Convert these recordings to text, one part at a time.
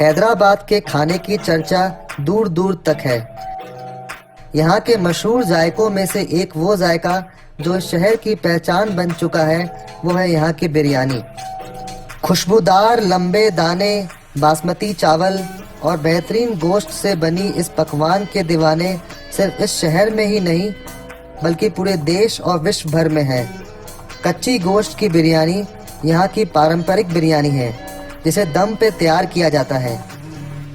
हैदराबाद के खाने की चर्चा दूर दूर तक है। यहाँ के मशहूर जायकों में से एक वो जायका जो शहर की पहचान बन चुका है, वो है यहाँ की बिरयानी। खुशबूदार लंबे दाने, बासमती चावल और बेहतरीन गोश्त से बनी इस पकवान के दीवाने सिर्फ इस शहर में ही नहीं बल्कि पूरे देश और विश्व भर में हैं। कच्ची गोश्त की बिरयानी यहाँ की पारंपरिक बिरयानी है जिसे दम पे तैयार किया जाता है।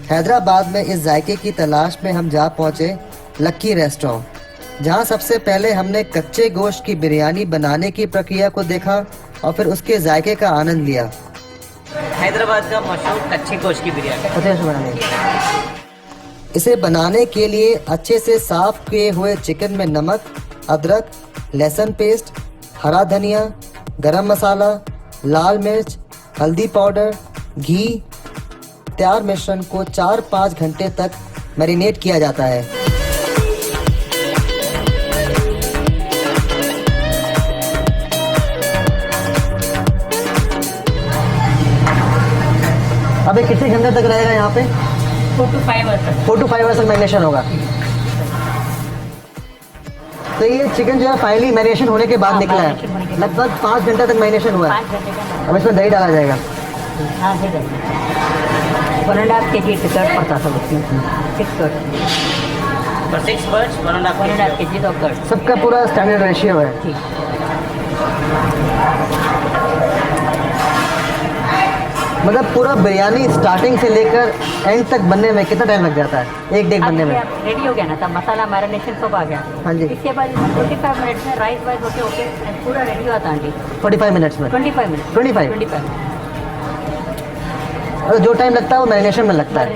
हैदराबाद में इस जायके की तलाश में हम जा पहुँचे लक्की रेस्टोरेंट, जहाँ सबसे पहले हमने कच्चे गोश्त की बिरयानी बनाने की प्रक्रिया को देखा और फिर उसके जायके का आनंद लिया। हैदराबाद का मशहूर कच्ची गोश्त की बिरयानी। इसे बनाने के लिए अच्छे से साफ किए हुए चिकन में नमक, अदरक, लहसुन पेस्ट, हरा धनिया, गरम मसाला, लाल मिर्च, हल्दी पाउडर, घी तैयार मिश्रण को 4-5 घंटे तक मैरिनेट किया जाता है। अब ये कितने घंटे तक रहेगा यहाँ पे? 4 to 5 आवर्स। 4 to 5 आवर्स तक मैरिनेशन होगा। तो ये चिकन जो है फाइनली मैरिनेशन होने के बाद निकला है। लगभग 5 घंटे तक मैरिनेशन हुआ है। अब इसमें दही डाला जाएगा। हाँ, 1.5 kg कर्ड पड़ता था उसमें। 6 curd. For 6 birds, 1.5 kg of curd. सबका पूरा स्टैंडर्ड रेशियो है। ठीक। मतलब पूरा बिरयानी स्टार्टिंग से लेकर एंड तक बनने में कितना टाइम लग जाता है? 1-1.5 बनने में? रेडी हो गया ना, तब मसाला मैरिनेशन सब आ गया। हाँ जी। इसके बाद 45 मिनट्स में राइस वाइस होके पूरा रेडी होता है आंटी। 45 मिनट्स में? 25 मिनट। 25? और जो टाइम लगता है वो मैरिनेशन में लगता है।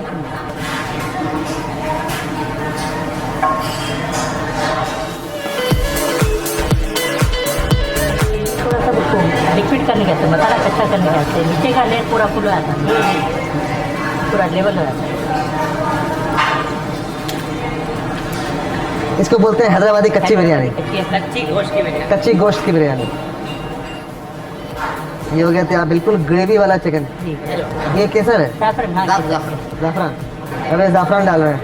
थोड़ा सा उसको लिक्विड करने के लिए, मसाला कच्चा करने के लिए नीचे का लेयर पूरा फुल हो जाता है, पूरा लेवल हो जाता है। इसको बोलते हैं हैदराबादी कच्ची बिरयानी। कच्ची गोश्त की बिरयानी। कच्ची गोश्त की बिरयानी। ये हो गया तैयार, बिल्कुल ग्रेवी वाला चिकन। ये केसर है? जाफरान। जाफरान। अरे जाफरान डाल रहे हैं।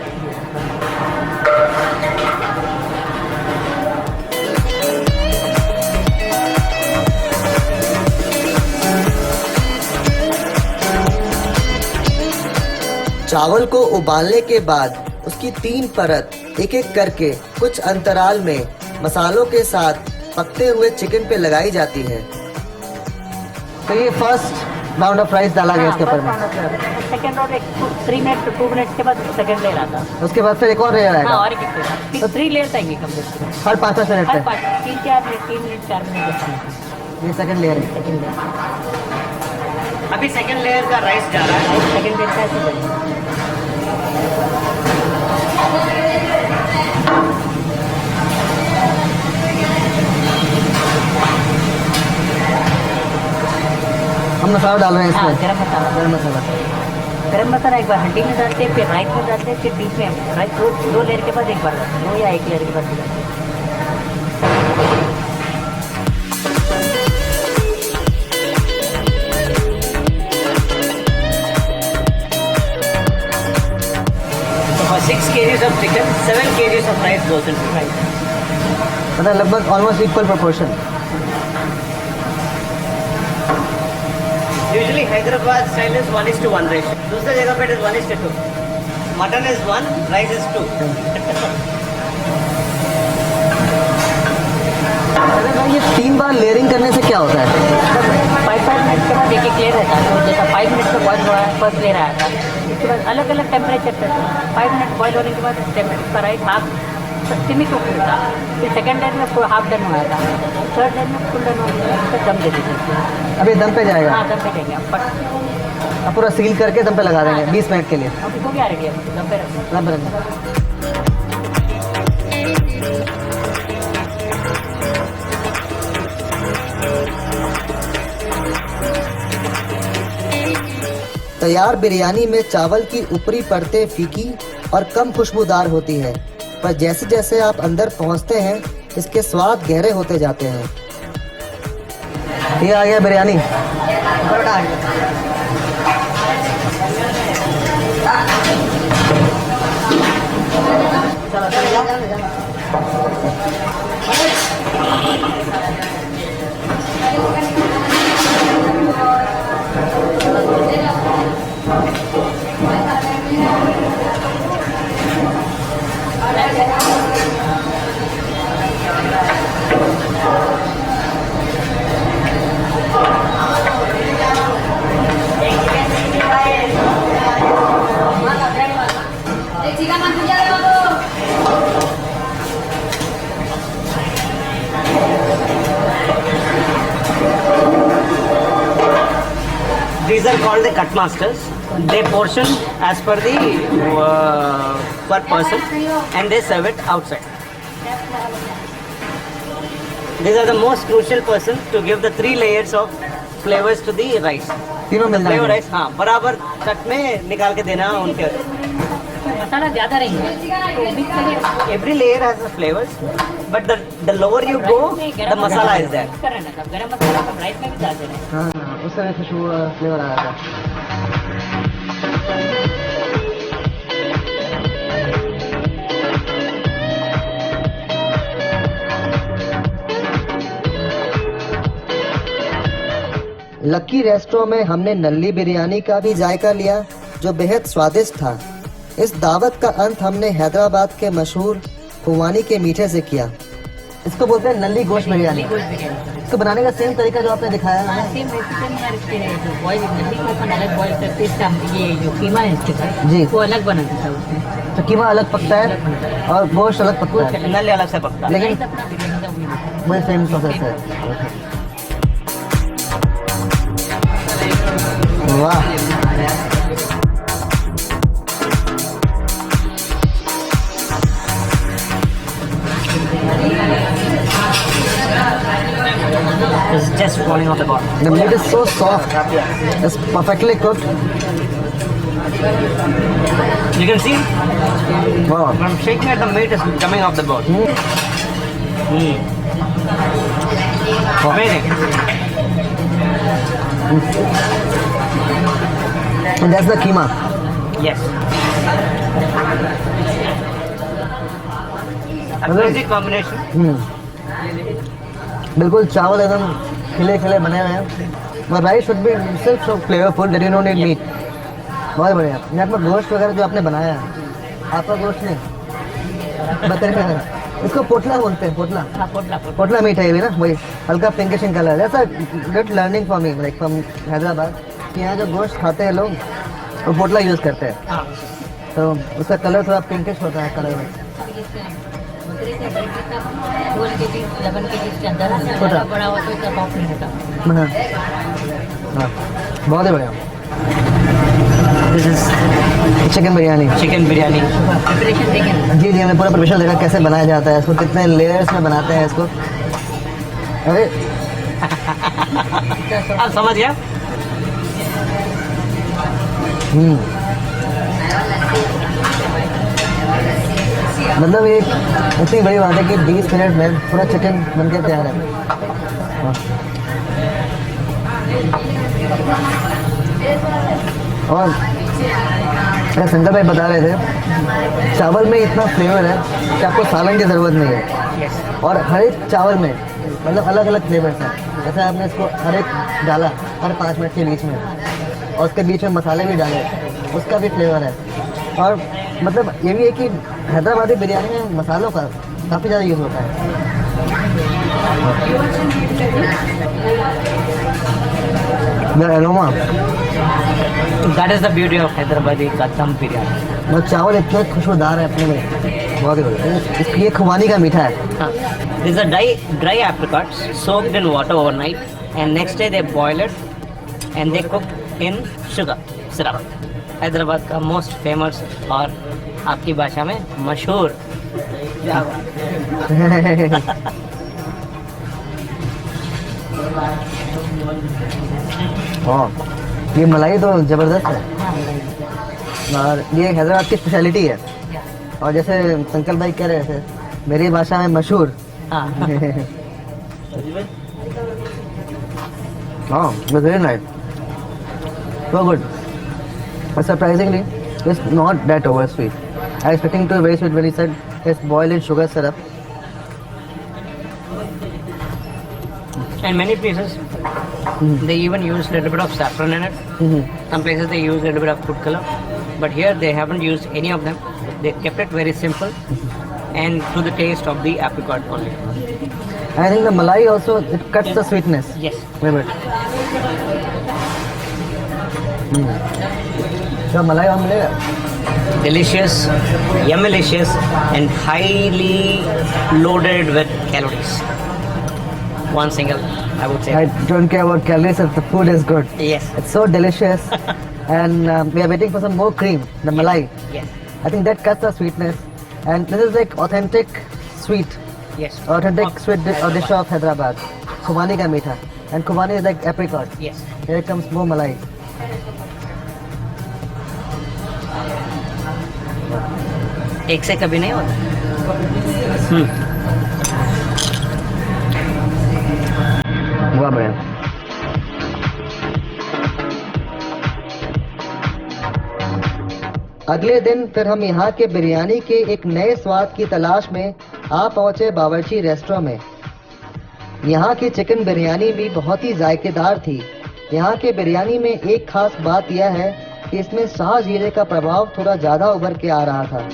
चावल को उबालने के बाद उसकी 3 परत एक एक करके कुछ अंतराल में मसालों के साथ पकते हुए चिकन पे लगाई जाती है। तो ये फर्स्ट राउंड ऑफ राइस डाला गया इसके ऊपर में। सेकंड राउंड 3 मिनट 2 मिनट के बाद सेकंड लेयर आता है। उसके बाद फिर एक और लेयर आएगा। और एक 3 लेयर आएंगे कंप्लीट। हर 5-5 मिनट पे? 3-4 मिनट 3 मिनट 4 मिनट। ये सेकंड लेयर है। सेकंड लेयर अभी सेकंड लेयर का राइस जा रहा है। सेकंड लेयर का ऐसे बनेगा। हम मसाला डाल रहे हैं इसमें। गरम मसाला। गरम मसाला एक बार हंडी में डालते हैं, फिर राइस में डालते हैं, फिर बीच में राइस 2 लेयर के बाद एक बार डालते हैं, 2 या 1 लेयर के बाद डालते हैं। For 6 kgs of chicken, 7 kgs of rice goes into rice. मतलब लगभग almost equal proportion. Usually Hyderabad style is 1:1 ratio. दूसरे जगह पे it is 1:2. Mutton is 1, rice is 2. अरे भाई, ये 3 बार लेयरिंग करने से क्या होता है? 5 मिनट के बाद एक लेयर रहता है। तो जैसा 5 मिनट से बॉयल हुआ है, फर्स्ट लेयर आया था। इसके बाद अलग अलग टेम्परेचर पे 5 मिनट बॉयल होने के बाद टेम्परेचर का राइस हाफ सेमी कुक होता है। फिर सेकंड लेयर में पूरा हाफ डन हुआ था। थर्ड लेयर में फुल डन हो गया, उसको दम दे देते हैं। अभी दम पे जाएगा? हाँ, दम पे देंगे आप। अब पूरा सील करके दम पे लगा देंगे 20 मिनट के लिए। अब इसको क्या रेडी है, दम पे रखो। दम पे रखना। तैयार बिरयानी में चावल की ऊपरी परतें फीकी और कम खुशबूदार होती है, पर जैसे जैसे आप अंदर पहुंचते हैं इसके स्वाद गहरे होते जाते हैं। ये आ गया biryani. craft masters. They portion as per the per person, and they serve it outside. These are the most crucial person to give the 3 layers of flavors to the rice. तीनों मिल Flavor जाएंगे। rice, हाँ, बराबर तट में निकाल के देना उनके। मसाला ज़्यादा रहेंगे तो मिक्स करिए। Every layer has the flavors, but the lower you go, the masala is there. कर रहे हैं ना, गरम मसाला हम राइस में भी डाल दे रहे हैं। हाँ, उस तरह खुशबू फ्लेवर आ रहा था। लकी रेस्टोरेंट में हमने नल्ली बिरयानी का भी जायका लिया जो बेहद स्वादिष्ट था। इस दावत का अंत हमने हैदराबाद के मशहूर खुवानी के मीठे से किया। इसको बोलते हैं नल्ली गोश्त बिरयानी। गोश्त बिरयानी। इसको बनाने का सेम तरीका जो आपने दिखाया है। सेम रेसिपी में इसके जो बॉयल नल्ली को अपन अलग बॉयल करते हैं, ये जो कीमा है इसके साथ जी। वो अलग बनाते हैं उसमें। तो कीमा अलग पकता है और गोश्त अलग पकता है, नल अलग से पकता है। लेकिन अपना बिरयानी का वही होता है। वही सेम प्रोसेस है। वाह, It's just falling off the bottom. the meat is so soft. It's perfectly cooked. You can see Wow. from shaking it, the meat is coming off the bone. Amazing. And that's the keema. Yes. A crazy combination. बिल्कुल चावल एकदम खिले खिले बने हुए हैं और rice should be सिर्फ so flavourful that you don't need meat. बहुत बढ़िया। यहाँ पर गोश्त वगैरह जो आपने बनाया है, आपका गोश्त नहीं बकरे का है। इसको पोटला बोलते हैं, पोटला। हाँ, पोटला पोटला। पोटला मीट है ये भी ना, वही हल्का पिंकिश इन कलर। ऐसा good learning for me like from Hyderabad कि यहाँ जो गोश्त खाते हैं लोग वो पोटला यूज़ करते हैं, हाँ। तो उसका कलर थोड़ा पिंकिश होता है कलर में। बकरे का रेट कितना 12 kg 11 kg के अंदर है। छोटा। ज़्यादा बड़ा हो तो इतना सॉफ्ट नहीं होता। हाँ हाँ, बहुत ही बढ़िया। This is chicken biryani. chicken biryani. Preparation देखें ना। जी जी, हमें पूरा प्रिपरेशन देखा कैसे बनाया जाता है इसको, कितने लेयर्स में बनाते हैं इसको। अरे आप समझ गया? मतलब ये इतनी बड़ी बात है कि 20 मिनट में पूरा चिकन बन के तैयार है। हाँ। और संजय भाई बता रहे थे चावल में इतना फ्लेवर है कि आपको सालन की ज़रूरत नहीं है। और हर एक चावल में मतलब अलग अलग फ्लेवर्स हैं। जैसे आपने इसको हर एक डाला हर 5 मिनट के बीच में, और उसके बीच में मसाले भी डाले, उसका भी फ्लेवर है। और मतलब ये भी है कि हैदराबादी बिरयानी में मसालों का काफ़ी ज़्यादा यूज़ होता है। The aroma, That is the beauty of Hyderabadi ka dum biryani. मतलब चावल इतने खुशबूदार है अपने में, बहुत ही बढ़िया। ये खुबानी का मीठा है। These are dry apricots soaked in water overnight, and next day they boil it and they cook in sugar syrup. Hyderabad का मोस्ट फेमस और आपकी भाषा में मशहूर। हाँ, ये मलाई तो ज़बरदस्त है और ये हैदराबाद की स्पेशलिटी है। और जैसे अंकल भाई कह रहे थे मेरी भाषा में मशहूर। हाँ। हाँ, it was very nice, so good. But surprisingly, it's not that over sweet. I was expecting to be very sweet when he said it's boiled in sugar syrup. And many places they even use a little bit of saffron in it. Some places they use a little bit of food color, but here they haven't used any of them. They kept it very simple and to the taste of the apricot only. I think the malai also it cuts the sweetness. Yes. Wait a minute. क्या मलाई और मिलेगा? Delicious, yummylicious, and highly loaded with calories. One single, I would say. I don't care about calories if the food is good. Yes. It's so delicious And we are waiting for some more cream, the malai. Yes. I think that cuts the sweetness. And this is like authentic sweet, Yes. authentic sweet dish of Hyderabad. Khubani ka meetha. And Khubani is like apricot. Yes. Here comes more malai. एक से कभी नहीं होता. वाह बढ़िया. अगले दिन फिर हम यहाँ के बिरयानी के एक नए स्वाद की तलाश में आ पहुँचे बावर्ची रेस्टोरेंट में. यहाँ की चिकन बिरयानी भी बहुत ही जायकेदार थी. यहाँ के बिरयानी में एक खास बात यह है कि इसमें शाह जीरे का प्रभाव थोड़ा ज़्यादा उभर के आ रहा था.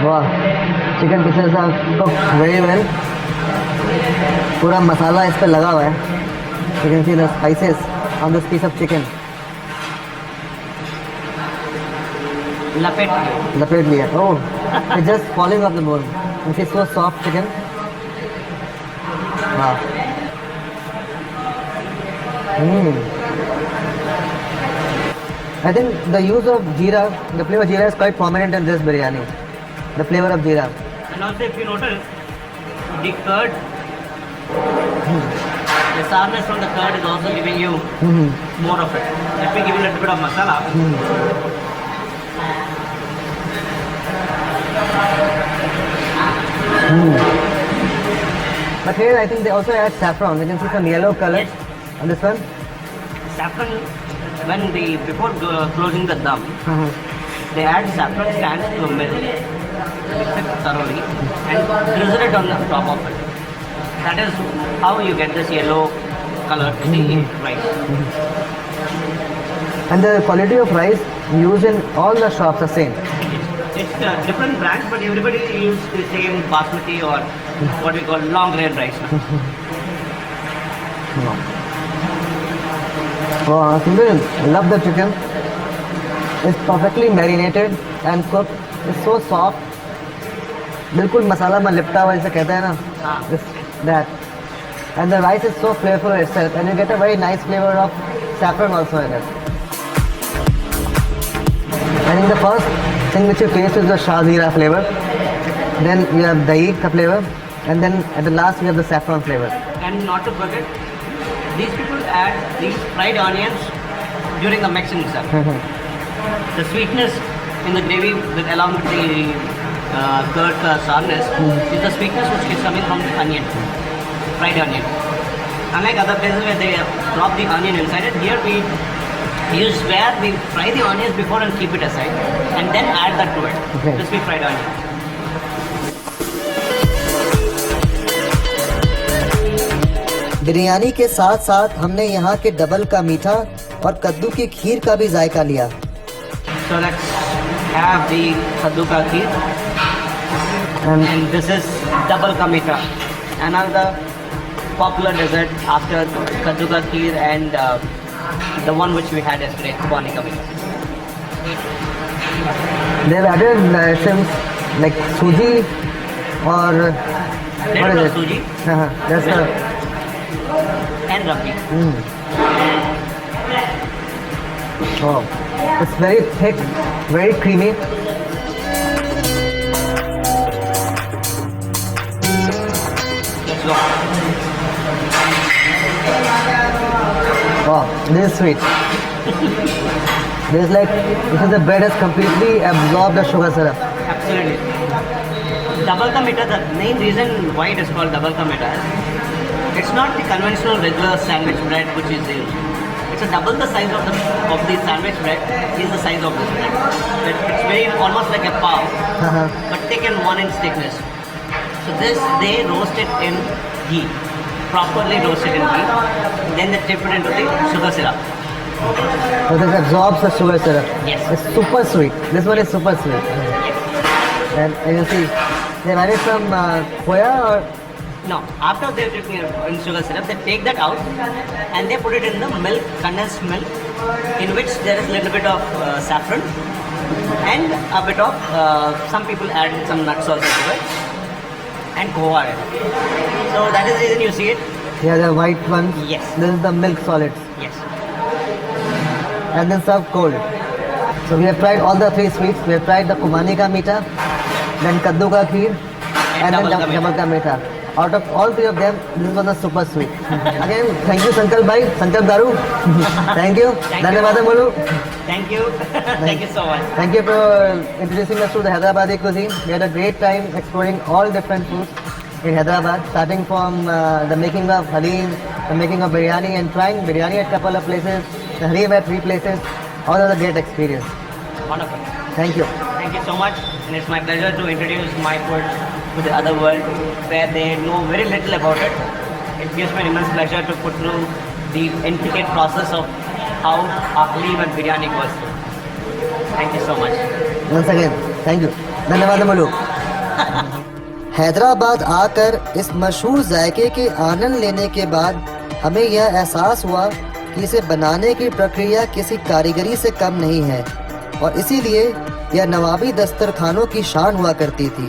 वाह, chicken pieces are cooked very well. पूरा मसाला इस पे लगा हुआ है. You can see the spices on this piece of chicken. लपेट लिया. Oh, it's just falling off the bone. It is so soft chicken. वाह. I think the use of jeera, the flavor of jeera is quite prominent in this biryani. The flavor of jeera. And also, if you notice, the curd, the sourness from the curd is also giving you more of it. Let me give you a little bit of masala. But here I think they also add saffron. You can see some yellow color on this one. Saffron, when the before closing the dum, they add saffron stands to milk, mix it thoroughly, and drizzle it on the top of it. That is how you get this yellow color to the rice. And the quality of rice used in all the shops are same. It's different brands, but everybody uses the same basmati or what we call long grain rice. Oh, I love the chicken. It's perfectly marinated and cooked. It's so soft. बिल्कुल मसाला में लिपटा हुआ जैसे कहते हैं ना. That. And the rice is so flavorful itself, and you get a very nice flavor of saffron also in it. I think the first thing which you taste is the Shah Jeera flavor. Then you have dahi ka flavor, and then at the last you have the saffron flavor. And not to forget, these people add these fried onions during the mixing itself. The sweetness in the gravy along with the curd sourness is the sweetness which is coming from the onion, fried onion. Unlike other places where they drop the onion inside it, here we use where we fry the onions before and keep it aside and then add that to it, crispy fried onion. Biryani के साथ साथ हमने यहाँ के double का मीठा और कद्दू की खीर का भी जायका लिया. So let's have the kaddu ka kheer, and this is double ka meetha, another popular dessert after kaddu ka kheer and the one which we had yesterday, khubani ka meetha. They've added some like suji or what is it? Suji That's the and rabdi. Oh, it's very thick, very creamy. Let's go. Wow, this is sweet. This is like, because the bread has completely absorbed the sugar syrup. Absolutely. Double ka meetha, the main reason why it is called double ka meetha is it's not the conventional regular sandwich bread which is used. It's a double the size of the sandwich bread is the size of this bread. It's very almost like a pav, but thick and 1 inch thickness. So this they roast it in ghee, properly roast it in ghee. Then they dip it into the sugar syrup. So this absorbs the sugar syrup. Yes. It's super sweet. This one is super sweet. And you see, they've added some khoya or No, after they dip in sugar syrup, they take that out and they put it in the milk, condensed milk, in which there is a little bit of saffron and a bit of some people add some nuts also to it and kohwa. So that is the reason you see it. Here the white ones. Yes. This is the milk solids. Yes. And then served cold. So we have tried all the three sweets. We have tried the Khumani ka meetha, then Kaddu ka kheer, and then Jabal ka meetha. Out of all three of them, this was the super sweet. Again, thank you Sankal Bhai, Sankal Garu. Thank you. Dhanyawad Mulu. Thank you. Thank you so much. Thank you for introducing us to the Hyderabadi cuisine. We had a great time exploring all different foods in Hyderabad, starting from the making of halim, the making of biryani, and trying biryani at a couple of places, the halim at 3 places. All of a great experience. Wonderful. Thank you. Thank you so much, and it's my pleasure to introduce my food to the other world where they know very little about it. It gives me immense pleasure to put through the intricate process of how halim and biryani goes through. Thank you so much. Once again, thank you. धन्यवाद मुलुक. हैदराबाद आकर इस मशहूर जायके के आनंद लेने के बाद हमें यह एहसास हुआ कि इसे बनाने की प्रक्रिया किसी कारीगरी से कम नहीं है और इसीलिए यह नवाबी दस्तरखानों की शान हुआ करती थी.